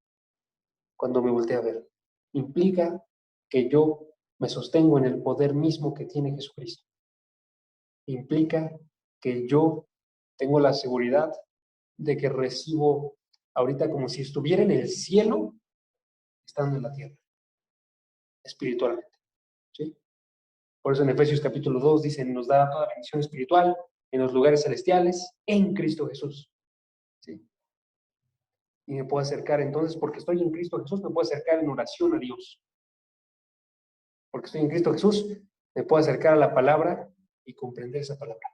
cuando me voltee a ver. Implica que yo me sostengo en el poder mismo que tiene Jesucristo. Implica que yo tengo la seguridad de que recibo ahorita como si estuviera en el cielo, estando en la tierra, espiritualmente. ¿Sí? Por eso en Efesios capítulo 2 dicen, nos da toda bendición espiritual en los lugares celestiales en Cristo Jesús. ¿Sí? Y me puedo acercar entonces, porque estoy en Cristo Jesús, me puedo acercar en oración a Dios. Porque estoy en Cristo Jesús, me puedo acercar a la palabra y comprender esa palabra.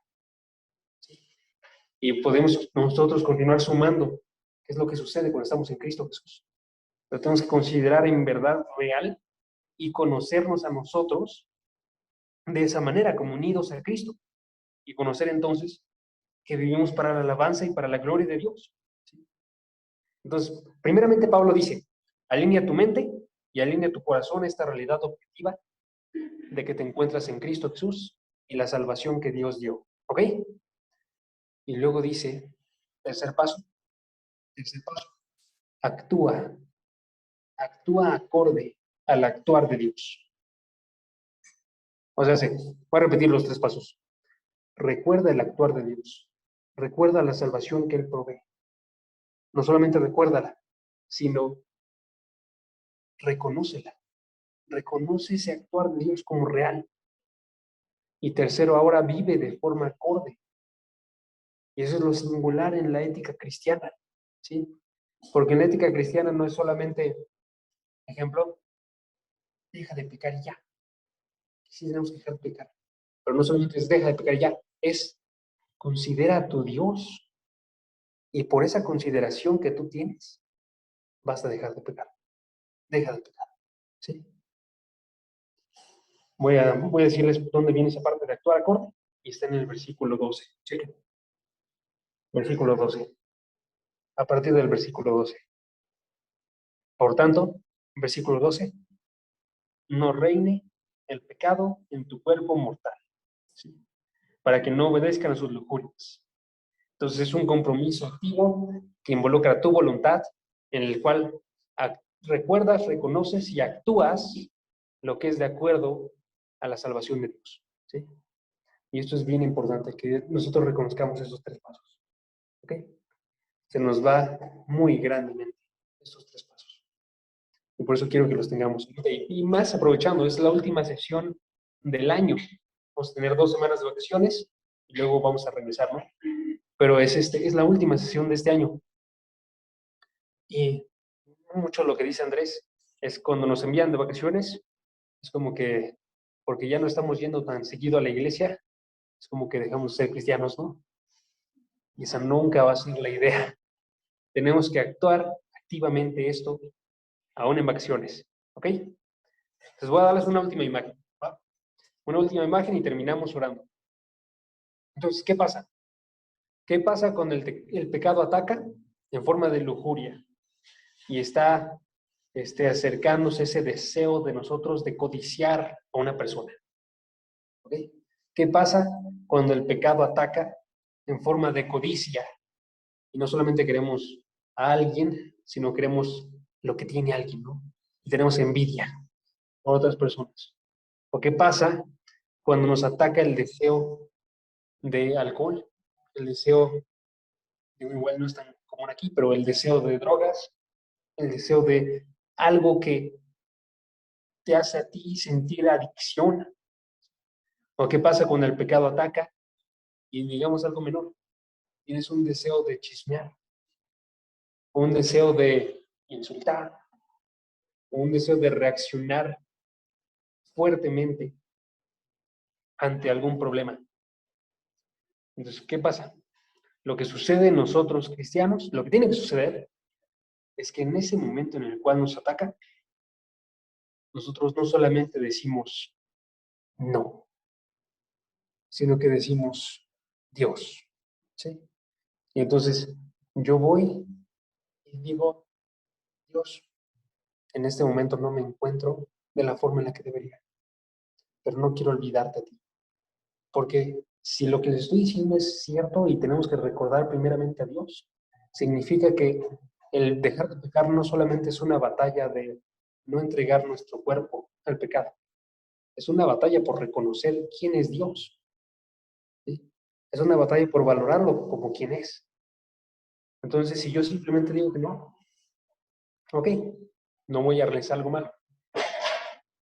¿Sí? Y podemos nosotros continuar sumando qué es lo que sucede cuando estamos en Cristo Jesús. Pero tenemos que considerar en verdad real y conocernos a nosotros de esa manera, como unidos a Cristo. Y conocer entonces que vivimos para la alabanza y para la gloria de Dios. ¿Sí? Entonces, primeramente Pablo dice, alinea tu mente y alinea tu corazón a esta realidad objetiva de que te encuentras en Cristo Jesús y la salvación que Dios dio. ¿Ok? Y luego dice, tercer paso, actúa acorde al actuar de Dios. O sea, voy a repetir los tres pasos. Recuerda el actuar de Dios. Recuerda la salvación que Él provee. No solamente recuérdala, sino reconócela. Reconoce ese actuar de Dios como real. Y tercero, ahora vive de forma acorde. Y eso es lo singular en la ética cristiana. ¿Sí? Porque en la ética cristiana no es solamente, ejemplo, deja de pecar y ya. Sí tenemos que dejar de pecar. Pero no solamente es deja de pecar y ya, es considera a tu Dios y por esa consideración que tú tienes, vas a dejar de pecar. Deja de pecar. ¿Sí? Voy a decirles dónde viene esa parte de actuar acorde y está en el versículo 12. Chequen. Versículo 12. A partir del versículo 12. Por tanto, versículo 12, no reine el pecado en tu cuerpo mortal, ¿sí? Para que no obedezcan a sus lujurias. Entonces es un compromiso activo que involucra tu voluntad, en el cual recuerdas, reconoces y actúas lo que es de acuerdo a la salvación de Dios. ¿Sí? Y esto es bien importante, que nosotros reconozcamos esos tres pasos. ¿Ok? Se nos va muy grandemente estos tres pasos. Y por eso quiero que los tengamos. Y más aprovechando, es la última sesión del año. Vamos a tener 2 semanas de vacaciones y luego vamos a regresar, ¿no? Pero es la última sesión de este año. Y mucho lo que dice Andrés es cuando nos envían de vacaciones, es como que, porque ya no estamos yendo tan seguido a la iglesia, es como que dejamos de ser cristianos, ¿no? Y esa nunca va a ser la idea. Tenemos que actuar activamente esto, aún en vacaciones, ¿ok? Entonces voy a darles una última imagen, ¿va? Una última imagen y terminamos orando. Entonces, ¿qué pasa? ¿Qué pasa cuando el pecado ataca en forma de lujuria y está acercándose ese deseo de nosotros de codiciar a una persona? ¿Ok? ¿Qué pasa cuando el pecado ataca en forma de codicia? Y no solamente queremos a alguien, sino queremos lo que tiene alguien, ¿no? Y tenemos envidia por otras personas. ¿O qué pasa cuando nos ataca el deseo de alcohol? El deseo, digo, igual no es tan común aquí, pero el deseo de drogas, el deseo de algo que te hace a ti sentir adicción. ¿O qué pasa cuando el pecado ataca? Y digamos algo menor, tienes un deseo de chismear, un deseo de insultar, un deseo de reaccionar fuertemente ante algún problema. Entonces, ¿qué pasa? Lo que sucede en nosotros cristianos, lo que tiene que suceder es que en ese momento en el cual nos ataca, nosotros no solamente decimos no, sino que decimos Dios, ¿sí? Y entonces yo voy y digo, Dios, en este momento no me encuentro de la forma en la que debería, pero no quiero olvidarte a ti. Porque si lo que les estoy diciendo es cierto y tenemos que recordar primeramente a Dios, significa que el dejar de pecar no solamente es una batalla de no entregar nuestro cuerpo al pecado, es una batalla por reconocer quién es Dios, ¿sí? Es una batalla por valorarlo como quien es. Entonces, si yo simplemente digo que no, ok, no voy a realizar algo malo,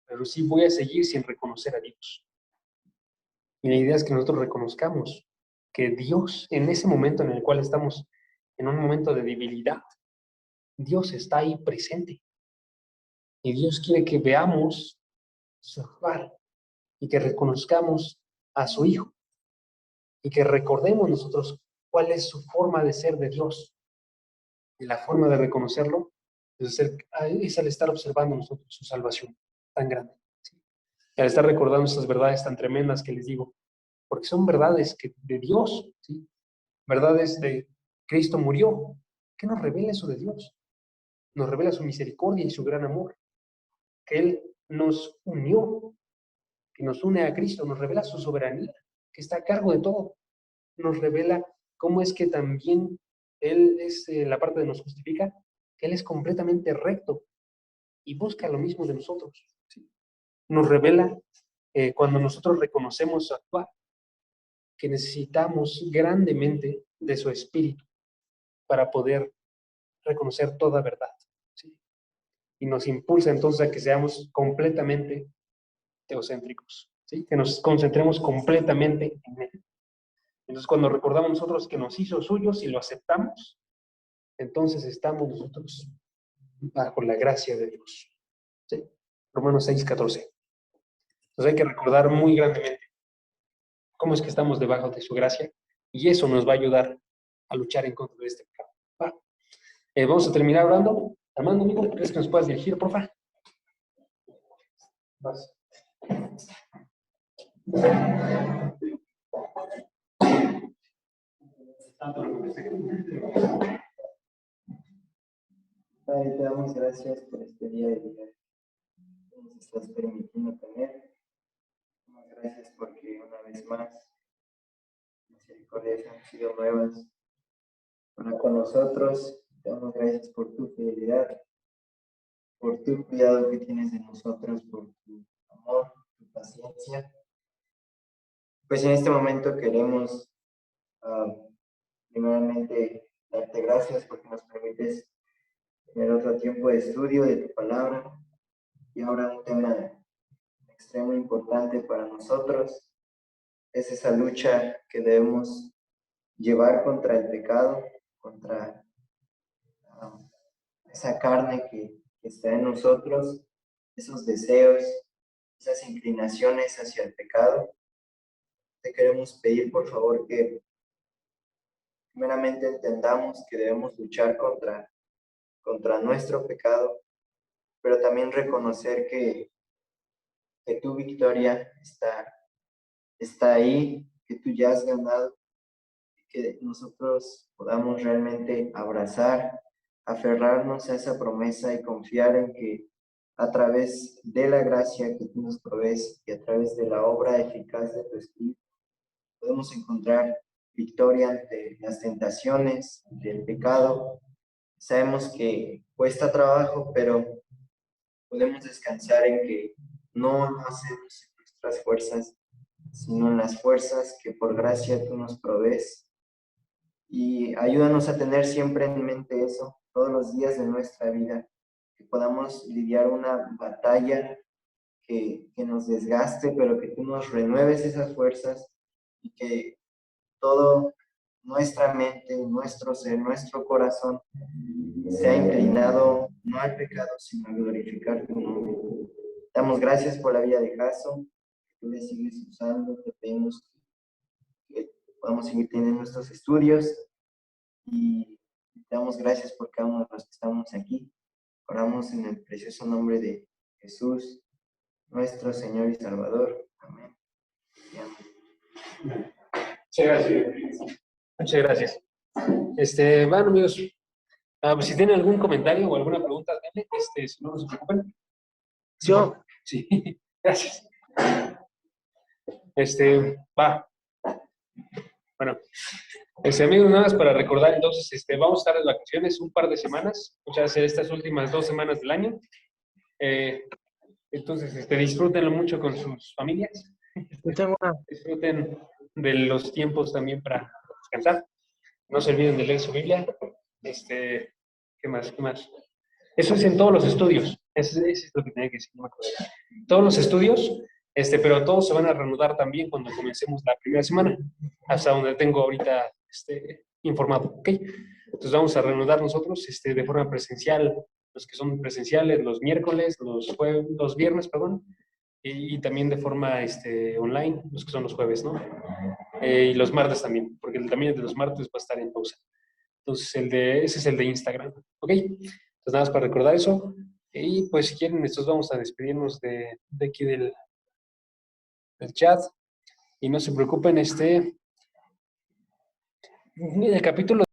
pero sí voy a seguir sin reconocer a Dios. Y la idea es que nosotros reconozcamos que Dios, en ese momento en el cual estamos en un momento de debilidad, Dios está ahí presente. Y Dios quiere que veamos su actuar y que reconozcamos a su Hijo y que recordemos nosotros cuál es su forma de ser de Dios. Y la forma de reconocerlo es al estar observando nosotros su salvación tan grande. ¿Sí? Y al estar recordando esas verdades tan tremendas que les digo, porque son verdades de Dios, ¿sí? Verdades de Cristo murió. ¿Qué nos revela eso de Dios? Nos revela su misericordia y su gran amor, que Él nos unió, que nos une a Cristo, nos revela su soberanía, que está a cargo de todo, nos revela cómo es que también Él es la parte de nos justifica, que Él es completamente recto y busca lo mismo de nosotros. ¿Sí? Nos revela cuando nosotros reconocemos su actuar, que necesitamos grandemente de su espíritu para poder reconocer toda verdad. ¿Sí? Y nos impulsa entonces a que seamos completamente teocéntricos, ¿sí? Que nos concentremos completamente en Él. Entonces, cuando recordamos nosotros que nos hizo suyos y lo aceptamos, entonces estamos nosotros bajo la gracia de Dios. ¿Sí? Romanos 6:14. Entonces hay que recordar muy grandemente cómo es que estamos debajo de su gracia y eso nos va a ayudar a luchar en contra de este pecado. ¿Va? Vamos a terminar hablando. Armando, amigo, ¿crees que nos puedas dirigir, porfa? Vas. Padre, te damos gracias por este día de vida que nos estás permitiendo tener. Damos gracias porque una vez más misericordias han sido nuevas para con nosotros. Te damos gracias por tu fidelidad, por tu cuidado que tienes de nosotros, por tu amor, tu paciencia. Pues en este momento queremos primeramente darte gracias porque nos permites tener otro tiempo de estudio de tu palabra y ahora un tema extremo importante para nosotros. Es esa lucha que debemos llevar contra el pecado, contra esa carne que está en nosotros, esos deseos, esas inclinaciones hacia el pecado. Te queremos pedir, por favor, que primeramente entendamos que debemos luchar contra nuestro pecado, pero también reconocer que tu victoria está ahí, que tú ya has ganado, que nosotros podamos realmente abrazar, aferrarnos a esa promesa y confiar en que a través de la gracia que tú nos provees y a través de la obra eficaz de tu Espíritu, podemos encontrar victoria ante las tentaciones, ante el pecado. Sabemos que cuesta trabajo, pero podemos descansar en que no lo hacemos en nuestras fuerzas, sino en las fuerzas que por gracia tú nos provees. Y ayúdanos a tener siempre en mente eso, todos los días de nuestra vida, que podamos lidiar una batalla que nos desgaste, pero que tú nos renueves esas fuerzas y que todo nuestra mente, nuestro ser, nuestro corazón sea inclinado no al pecado, sino a glorificar tu nombre. Damos gracias por la vida de Jason, que tú le sigues usando, te pedimos que podamos seguir teniendo estos estudios y te damos gracias por cada uno de los que estamos aquí. Oramos en el precioso nombre de Jesús, nuestro Señor y Salvador. Amén. Y amén. Muchas gracias. Muchas gracias. Bueno, amigos, pues si tienen algún comentario o alguna pregunta, denle, si no, no se preocupen. Yo. Sí, gracias. Va. Bueno, amigos, nada más para recordar, entonces, vamos a estar en vacaciones un par de semanas, o sea, estas últimas 2 semanas del año. Entonces, disfrútenlo mucho con sus familias. Disfruten de los tiempos también para descansar. No se olviden de leer su Biblia. ¿Qué más? ¿Qué más? Eso es en todos los estudios. Eso es lo que tenía que decir, no me acuerdo. Todos los estudios, pero todos se van a reanudar también cuando comencemos la primera semana, hasta donde tengo ahorita informado, ¿ok? Entonces vamos a reanudar nosotros de forma presencial, los que son presenciales los miércoles, los viernes, perdón, y también de forma online, los que son los jueves, ¿no? Y los martes también, porque también el de los martes va a estar en pausa. Entonces, ese es el de Instagram, ¿ok? Entonces, nada más para recordar eso. Y pues, si quieren, estos vamos a despedirnos de aquí del chat. Y no se preocupen, el capítulo